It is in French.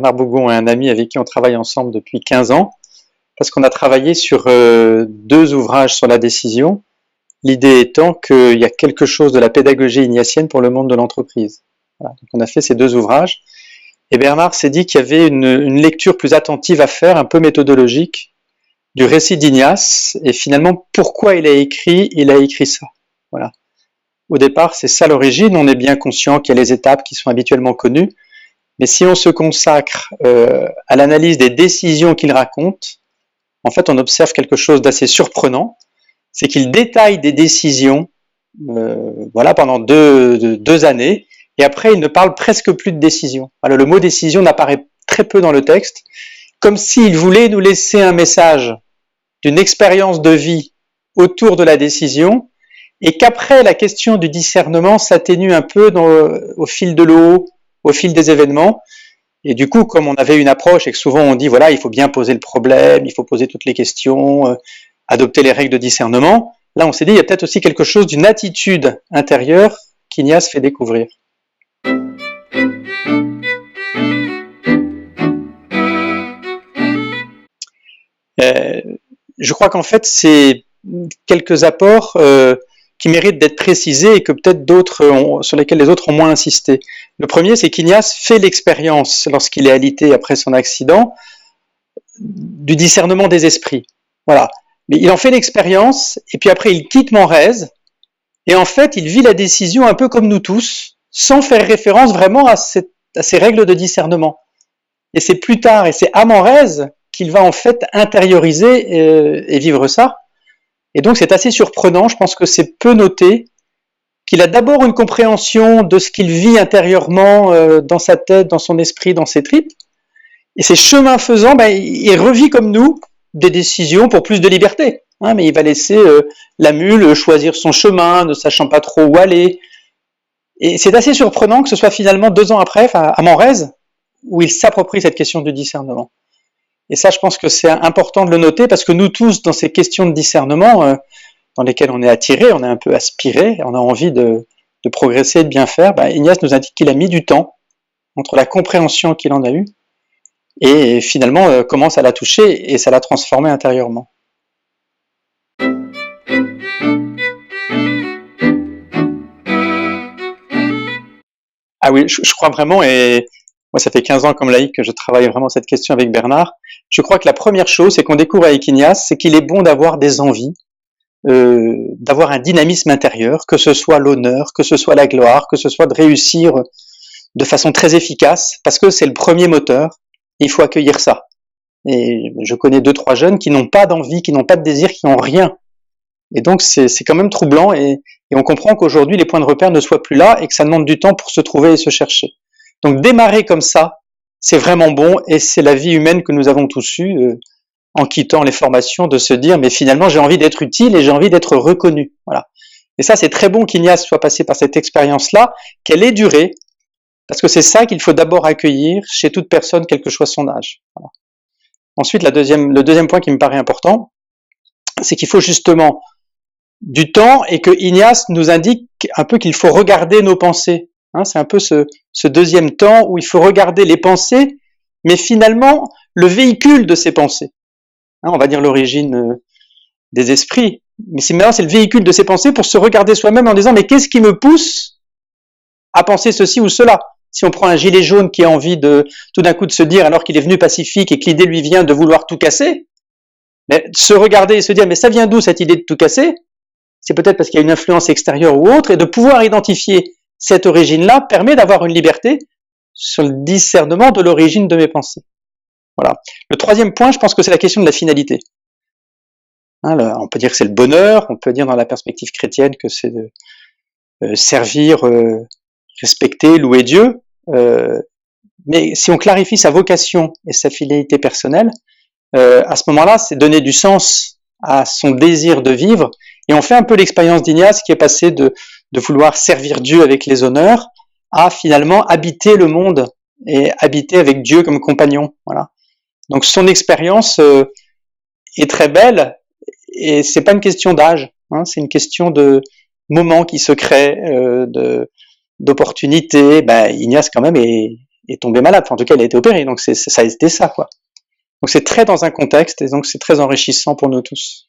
Bernard Bougon est un ami avec qui on travaille ensemble depuis 15 ans, parce qu'on a travaillé sur 2 ouvrages sur la décision, l'idée étant qu'il y a quelque chose de la pédagogie ignatienne pour le monde de l'entreprise. Voilà. Donc on a fait ces 2 ouvrages, et Bernard s'est dit qu'il y avait une lecture plus attentive à faire, un peu méthodologique, du récit d'Ignace, et finalement pourquoi il a écrit ça. Voilà. Au départ, c'est ça l'origine, on est bien conscient qu'il y a les étapes qui sont habituellement connues, mais si on se consacre à l'analyse des décisions qu'il raconte, en fait on observe quelque chose d'assez surprenant, c'est qu'il détaille des décisions voilà, pendant deux années, et après il ne parle presque plus de décision. Alors le mot décision n'apparaît très peu dans le texte, comme s'il voulait nous laisser un message d'une expérience de vie autour de la décision, et qu'après la question du discernement s'atténue un peu au fil de l'eau, au fil des événements, et du coup, comme on avait une approche et que souvent on dit, voilà, il faut bien poser le problème, il faut poser toutes les questions, adopter les règles de discernement, là on s'est dit, il y a peut-être aussi quelque chose d'une attitude intérieure qu'Ignace fait découvrir. Je crois qu'en fait, c'est quelques apports qui méritent d'être précisés et que peut-être sur lesquels les autres ont moins insisté. Le premier, c'est qu'Ignace fait l'expérience, lorsqu'il est alité après son accident, du discernement des esprits. Voilà. Mais il en fait l'expérience, et puis après il quitte Menrez, et en fait il vit la décision un peu comme nous tous, sans faire référence vraiment à ces règles de discernement. Et c'est plus tard, et c'est à Menrez qu'il va en fait intérioriser et vivre ça. Et donc c'est assez surprenant, je pense que c'est peu noté, qu'il a d'abord une compréhension de ce qu'il vit intérieurement dans sa tête, dans son esprit, dans ses tripes, et ces chemins faisant, il revit comme nous des décisions pour plus de liberté. Hein, mais il va laisser la mule choisir son chemin, ne sachant pas trop où aller. Et c'est assez surprenant que ce soit finalement 2 ans après, à Menrez, où il s'approprie cette question du discernement. Et ça, je pense que c'est important de le noter, parce que nous tous, dans ces questions de discernement, dans lesquelles on est attiré, on est un peu aspiré, on a envie de progresser, de bien faire, Ignace nous indique qu'il a mis du temps entre la compréhension qu'il en a eue et finalement comment ça l'a touché et ça l'a transformé intérieurement. Ah oui, je crois vraiment, et moi ça fait 15 ans comme laïc que je travaille vraiment cette question avec Bernard, je crois que la première chose, c'est qu'on découvre avec Ignace, c'est qu'il est bon d'avoir des envies, d'avoir un dynamisme intérieur, que ce soit l'honneur, que ce soit la gloire, que ce soit de réussir de façon très efficace, parce que c'est le premier moteur, et il faut accueillir ça. Et je connais 2-3 jeunes qui n'ont pas d'envie, qui n'ont pas de désir, qui n'ont rien. Et donc c'est quand même troublant, et on comprend qu'aujourd'hui les points de repère ne soient plus là, et que ça demande du temps pour se trouver et se chercher. Donc démarrer comme ça, c'est vraiment bon, et c'est la vie humaine que nous avons tous eue, en quittant les formations, de se dire, mais finalement j'ai envie d'être utile et j'ai envie d'être reconnu. Voilà. Et ça, c'est très bon qu'Ignace soit passé par cette expérience-là, qu'elle ait duré, parce que c'est ça qu'il faut d'abord accueillir chez toute personne, quel que soit son âge. Voilà. Ensuite, le deuxième point qui me paraît important, c'est qu'il faut justement du temps, et que Ignace nous indique un peu qu'il faut regarder nos pensées. Hein, c'est un peu ce deuxième temps où il faut regarder les pensées, mais finalement le véhicule de ces pensées. Hein, on va dire l'origine des esprits, mais c'est le véhicule de ces pensées pour se regarder soi-même en disant, mais qu'est-ce qui me pousse à penser ceci ou cela? Si on prend un gilet jaune qui a envie de tout d'un coup de se dire, alors qu'il est venu pacifique et que l'idée lui vient de vouloir tout casser, mais se regarder et se dire, mais ça vient d'où cette idée de tout casser? C'est peut-être parce qu'il y a une influence extérieure ou autre, et de pouvoir identifier cette origine-là permet d'avoir une liberté sur le discernement de l'origine de mes pensées. Voilà. Le troisième point, je pense que c'est la question de la finalité. Hein, on peut dire que c'est le bonheur, on peut dire dans la perspective chrétienne que c'est de servir, respecter, louer Dieu, mais si on clarifie sa vocation et sa finalité personnelle, à ce moment-là, c'est donner du sens à son désir de vivre, et on fait un peu l'expérience d'Ignace qui est passé de vouloir servir Dieu avec les honneurs à finalement habiter le monde et habiter avec Dieu comme compagnon. Voilà. Donc son expérience est très belle, et c'est pas une question d'âge, hein, c'est une question de moment qui se crée, d'opportunité. Ignace quand même est est tombé malade. Enfin, en tout cas, il a été opéré. Donc ça a été ça, quoi. Donc c'est très dans un contexte et donc c'est très enrichissant pour nous tous.